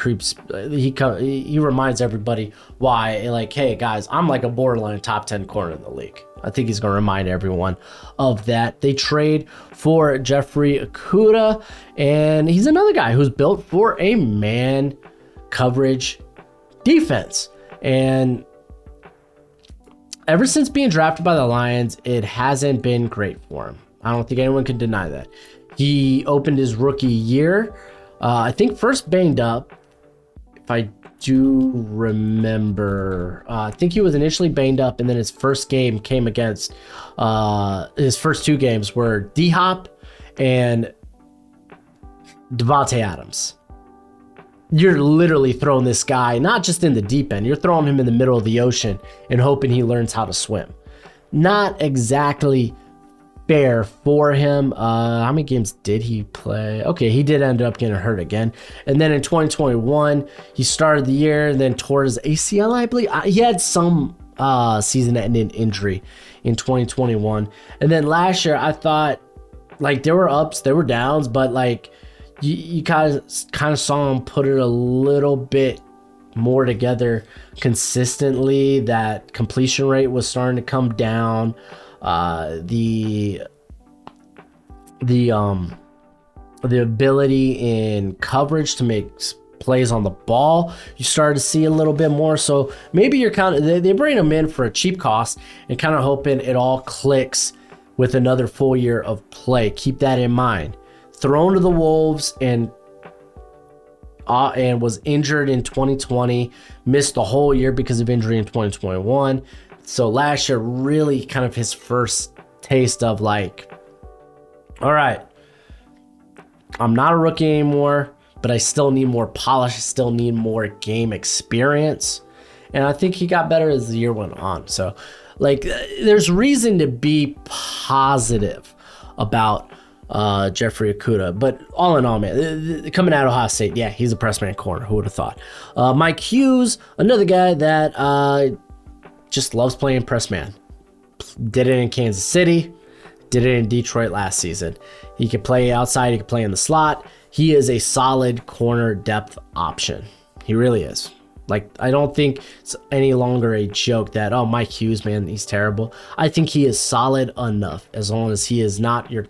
reminds everybody why, like, hey guys, I'm like a borderline top 10 corner in the league. I think he's going to remind everyone of that. They trade for Jeffrey Okudah, and he's another guy who's built for a man coverage defense. And ever since being drafted by the Lions, it hasn't been great for him. I don't think anyone can deny that. He opened his rookie year, I think first banged up, if I do remember. I think he was initially banged up, and then his first game came against, his first two games were D-Hop and Devontae Adams. You're literally throwing this guy not just in the deep end, you're throwing him in the middle of the ocean and hoping he learns how to swim. Not exactly fair for him. How many games did he play? Okay, he did end up getting hurt again. And then in 2021, he started the year and then tore his ACL, I believe. He had some season-ending injury in 2021. And then last year, I thought, like, there were ups, there were downs, but, like, you kind of saw him put it a little bit more together consistently. That completion rate was starting to come down. The ability in coverage to make plays on the ball, you started to see a little bit more. So maybe you're they bring him in for a cheap cost and kind of hoping it all clicks with another full year of play. Keep that in mind. Thrown to the Wolves and was injured in 2020, missed the whole year because of injury in 2021. So last year, really kind of his first taste of like, all right, I'm not a rookie anymore, but I still need more polish. I still need more game experience. And I think he got better as the year went on. So like, there's reason to be positive about Jeffrey Okudah, but all in all, man, coming out of Ohio State, yeah, he's a press man corner. Who would have thought? Mike Hughes, another guy that just loves playing press man. Did it in Kansas City, did it in Detroit last season. He can play outside, he can play in the slot. He is a solid corner depth option. He really is. Like, I don't think it's any longer a joke that, oh, Mike Hughes, man, he's terrible. I think he is solid enough as long as he is not your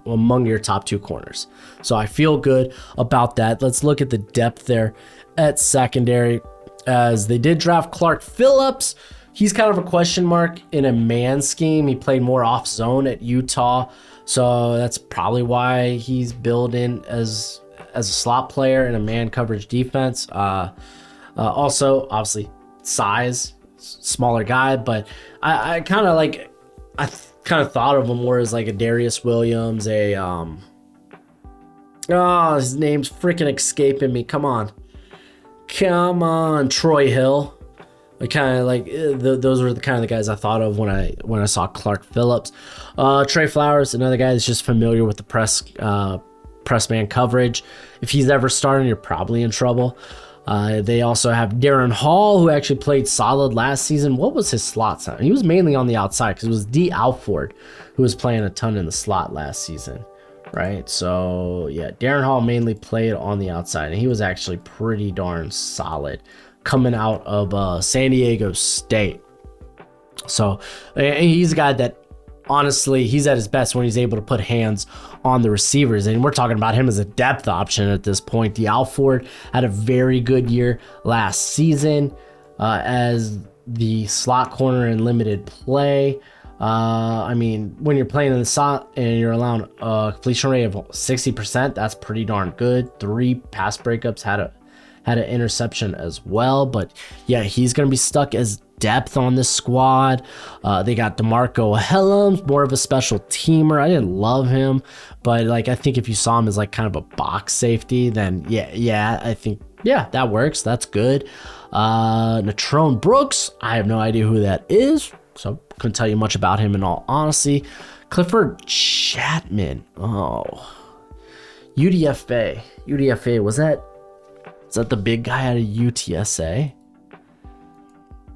among your top two corners. So I feel good about that. Let's look at the depth there at secondary, as they did draft Clark Phillips. He's kind of a question mark in a man scheme. He played more off zone at Utah, so that's probably why he's billed in as a slot player in a man coverage defense. Also, obviously, size, smaller guy, but I kind of thought of him more as like a Darius Williams, his name's freaking escaping me. Come on, Troy Hill. I kind of like those were the kind of the guys I thought of when I saw Clark Phillips. Trey Flowers, another guy that's just familiar with the press man coverage. If he's ever starting, you're probably in trouble. They also have Darren Hall, who actually played solid last season. What was his slot sound? He was mainly on the outside because it was D. Alford who was playing a ton in the slot last season, right? So, yeah, Darren Hall mainly played on the outside, and he was actually pretty darn solid coming out of San Diego State. So, he's a guy that, honestly, he's at his best when he's able to put hands on the receivers, and we're talking about him as a depth option at this point. The Alford had a very good year last season as the slot corner in limited play. I mean, when you're playing in the slot and you're allowing a completion rate of 60%, that's pretty darn good. 3 pass breakups, had an interception as well. But yeah, he's going to be stuck as depth on this squad. They got DeMarco Helms, more of a special teamer. I didn't love him, but like, I think if you saw him as like kind of a box safety, then yeah, I think, yeah, that works. That's good. Natrone Brooks, I have no idea who that is, so couldn't tell you much about him in all honesty. Clifford Chapman, UDFA, was that the big guy out of UTSA?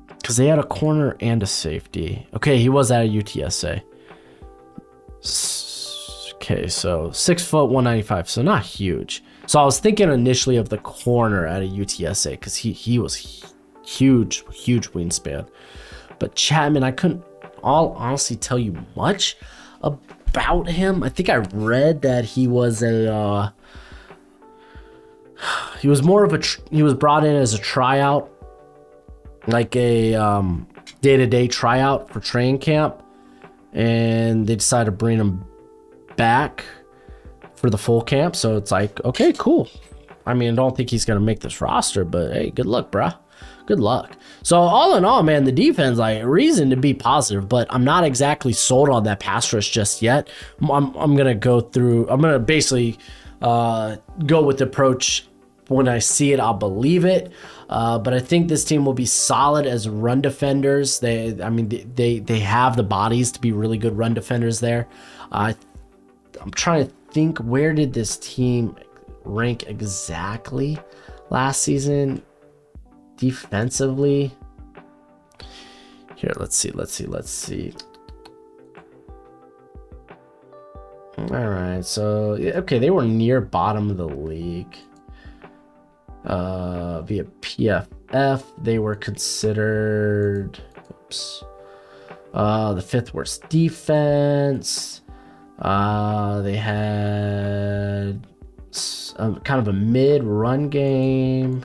Because they had a corner and a safety. Okay, he was out of UTSA. Okay, so 6 foot 195, so not huge. So I was thinking initially of the corner out of UTSA because he was huge wingspan. But Chapman, I couldn't all honestly tell you much about him. I think I read that he was he was brought in as a tryout, like a day-to-day tryout for training camp, and they decided to bring him back for the full camp. So it's like, okay, cool. I mean, I don't think he's going to make this roster, but hey, good luck, bruh. Good luck. So all in all, man, the defense, like, reason to be positive, but I'm not exactly sold on that pass rush just yet. I'm going to go through, I'm going to basically go with the approach. When I see it, I'll believe it. But I think this team will be solid as run defenders. They have the bodies to be really good run defenders there. I'm trying to think, where did this team rank exactly last season defensively? Here, let's see. All right, so okay, they were near bottom of the league. Via PFF, they were considered the 5th worst defense. They had kind of a mid run game.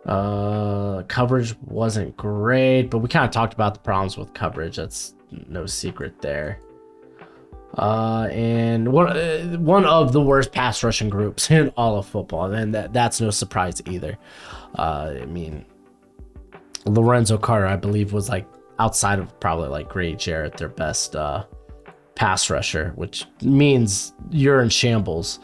Coverage wasn't great, but we kind of talked about the problems with coverage. That's no secret there. And one of the worst pass rushing groups in all of football, and that's no surprise either. I mean, Lorenzo Carter, I believe, was like, outside of probably like Grady Jarrett, their best pass rusher, which means you're in shambles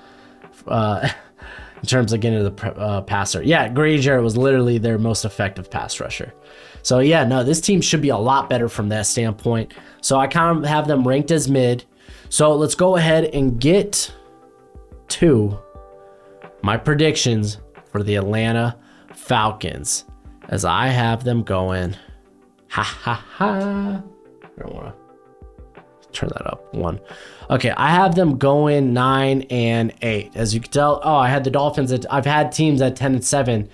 in terms of getting to the passer. Yeah, Grady Jarrett was literally their most effective pass rusher. So yeah, no, this team should be a lot better from that standpoint. So I kind of have them ranked as mid. So let's go ahead and get to my predictions for the Atlanta Falcons, as I have them going. I don't want to turn that up one. Okay, I have them going 9-8. As you can tell, I had the Dolphins. I've had teams at 10-7.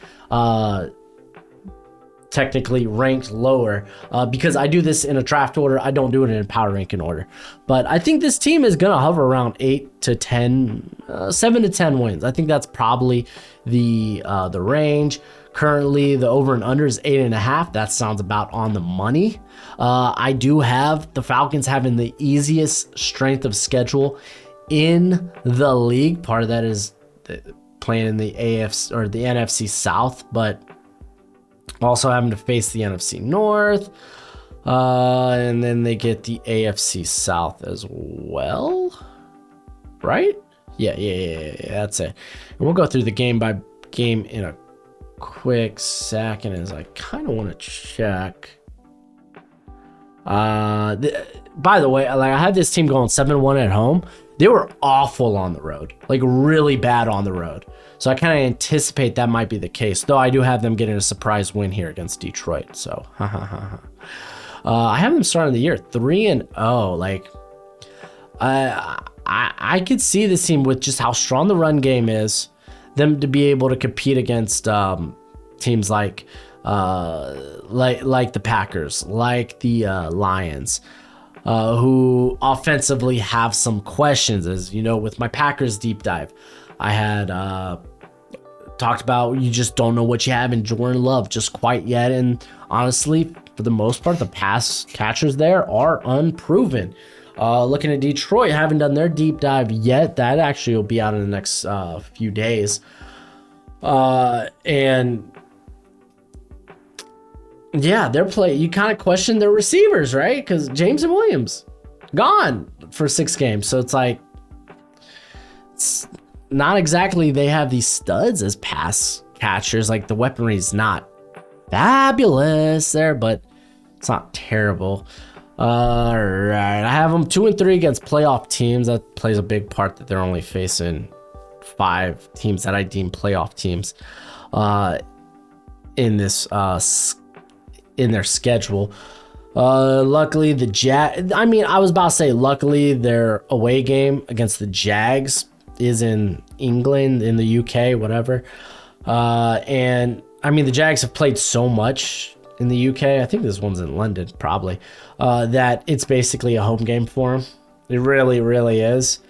Technically ranked lower because I do this in a draft order. I don't do it in a power ranking order. But I think this team is gonna hover around 8 to 10, 7 to 10 wins. I think that's probably the range. Currently, the over and under is 8.5. That sounds about on the money. I do have the Falcons having the easiest strength of schedule in the league. Part of that is playing in the AFC or the NFC South, but also having to face the NFC North, and then they get the AFC South as well, right? Yeah, that's it. And we'll go through the game by game in a quick second, as I kind of want to check. By the way, like, I had this team going 7-1 at home. They were awful on the road, like really bad on the road. So I kind of anticipate that might be the case, though I do have them getting a surprise win here against Detroit. So I have them starting the year 3-0. Like, I could see this team, with just how strong the run game is, them to be able to compete against teams like the Packers, like the Lions, who offensively have some questions. As you know, with my Packers deep dive, I had talked about, you just don't know what you have in Jordan Love just quite yet. And honestly, for the most part, the pass catchers there are unproven. Looking at Detroit, haven't done their deep dive yet. That actually will be out in the next few days. And yeah, their play, you kind of question their receivers, right? Because James and Williams gone for 6 games. So it's like, it's not exactly they have these studs as pass catchers. Like, the weaponry is not fabulous there, but it's not terrible. All right, I have them 2-3 against playoff teams. That plays a big part, that they're only facing 5 teams that I deem playoff teams in this in their schedule. Luckily, I was about to say, luckily their away game against the Jags is in England, in the UK, whatever. And I mean, the Jags have played so much in the UK. I think this one's in London, probably, that it's basically a home game for them. It really, really is.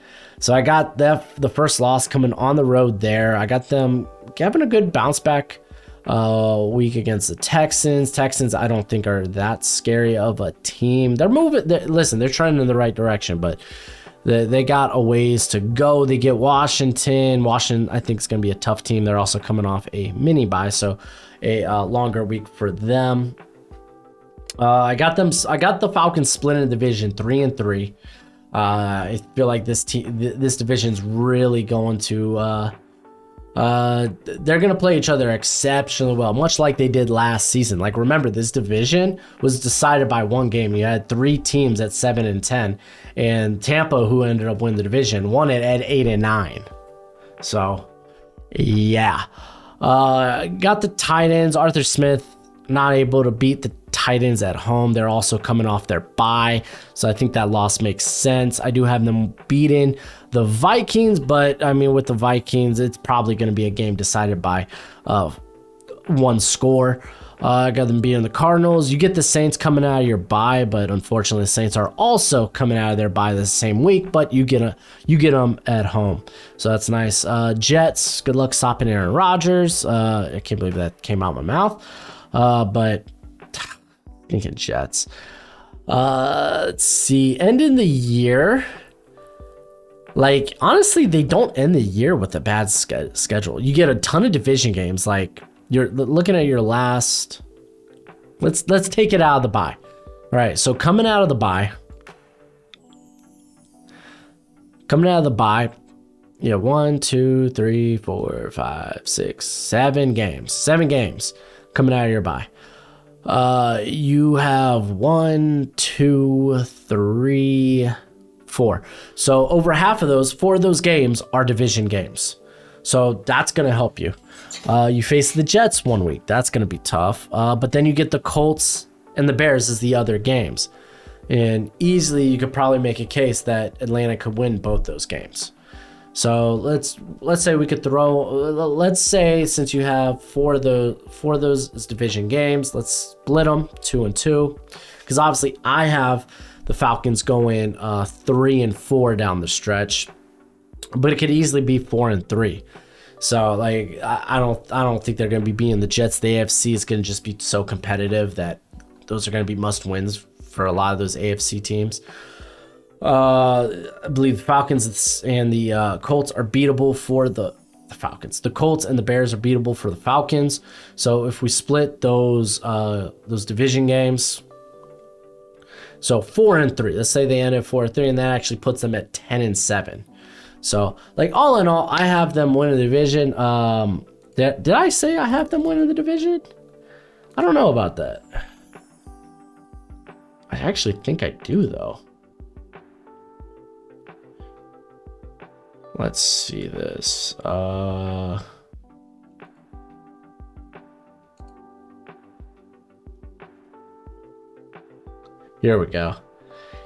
So I got the first loss coming on the road there. I got them having a good bounce back week against the Texans. Texans, I don't think are that scary of a team. They're moving. They're trending in the right direction, but They got a ways to go. They get Washington. Washington, I think, is going to be a tough team. They're also coming off a mini bye, so a longer week for them. I got the Falcons split in the division 3-3. I feel like this division's really going to they're going to play each other exceptionally well, much like they did last season. Like, remember, this division was decided by one game. You had 3 teams at 7-10, and Tampa, who ended up winning the division, won it at 8-9. So, yeah. Got the tight ends. Arthur Smith not able to beat the Titans at home. They're also coming off their bye, so I think that loss makes sense. I do have them beating the Vikings, but I mean, with the Vikings, it's probably going to be a game decided by one score. I got them beating the Cardinals. You get the Saints coming out of your bye, but unfortunately the Saints are also coming out of their bye the same week, but you get them at home, so that's nice. Jets, good luck stopping Aaron Rodgers. I can't believe that came out of my mouth, but thinking Jets. Let's see, ending the year, like, honestly, they don't end the year with a bad schedule. You get a ton of division games. Like, you're looking at your last, let's take it out of the bye. All right, so coming out of the bye, you have 1, 2, 3, 4, 5, 6, 7 games. 7 games coming out of your bye. You have 1, 2, 3, 4. So over half of those, 4 of those games are division games. So that's going to help you. You face the Jets one week. That's going to be tough. But then you get the Colts and the Bears as the other games. And easily you could probably make a case that Atlanta could win both those games. So let's say we could let's say, since you have 4 of those as division games, let's split them 2-2, because obviously I have the Falcons going 3-4 down the stretch, but it could easily be 4-3. So, like, I don't think they're going to be beating the Jets. The AFC is going to just be so competitive that those are going to be must wins for a lot of those AFC teams. I believe the Falcons and the Colts are beatable for the Falcons. The Colts and the Bears are beatable for the Falcons. So if we split those division games, so 4-3, let's say they end at 4-3, and that actually puts them at 10-7. So, like, all in all, I have them winning the division. Did I say I have them winning the division? I don't know about that. I actually think I do, though. Let's see this. Here we go.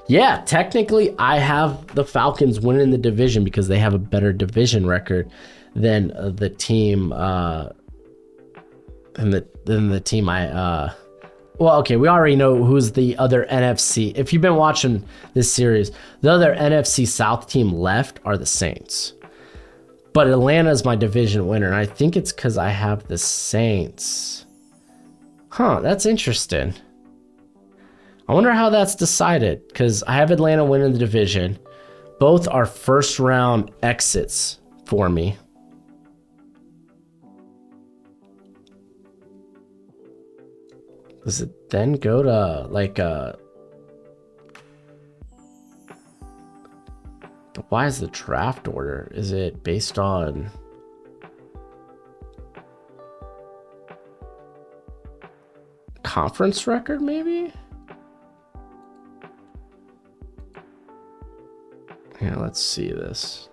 Yeah, technically, I have the Falcons winning the division because they have a better division record than the team. Than the team I. Well, okay, we already know who's the other NFC. If you've been watching this series, the other NFC South team left are the Saints. But Atlanta is my division winner, and I think it's because I have the Saints. Huh, that's interesting. I wonder how that's decided, because I have Atlanta winning the division. Both are first-round exits for me. Does it then go to, like, but why is the draft order? Is it based on conference record, maybe? Yeah, let's see this.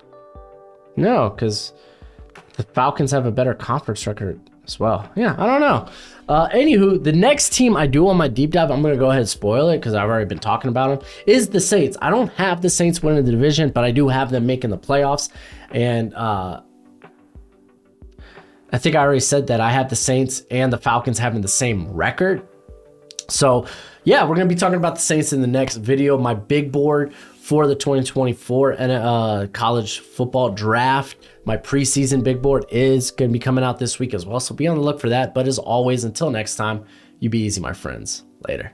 No, because the Falcons have a better conference record as well. Yeah, I don't know. Anywho, the next team I do on my deep dive, I'm going to go ahead and spoil it because I've already been talking about them, is the Saints. I don't have the Saints winning the division, but I do have them making the playoffs. And I think I already said that I have the Saints and the Falcons having the same record. So, yeah, we're going to be talking about the Saints in the next video. My big board for the 2024 college football draft. My preseason big board is going to be coming out this week as well, so be on the look for that. But as always, until next time, you be easy, my friends. Later.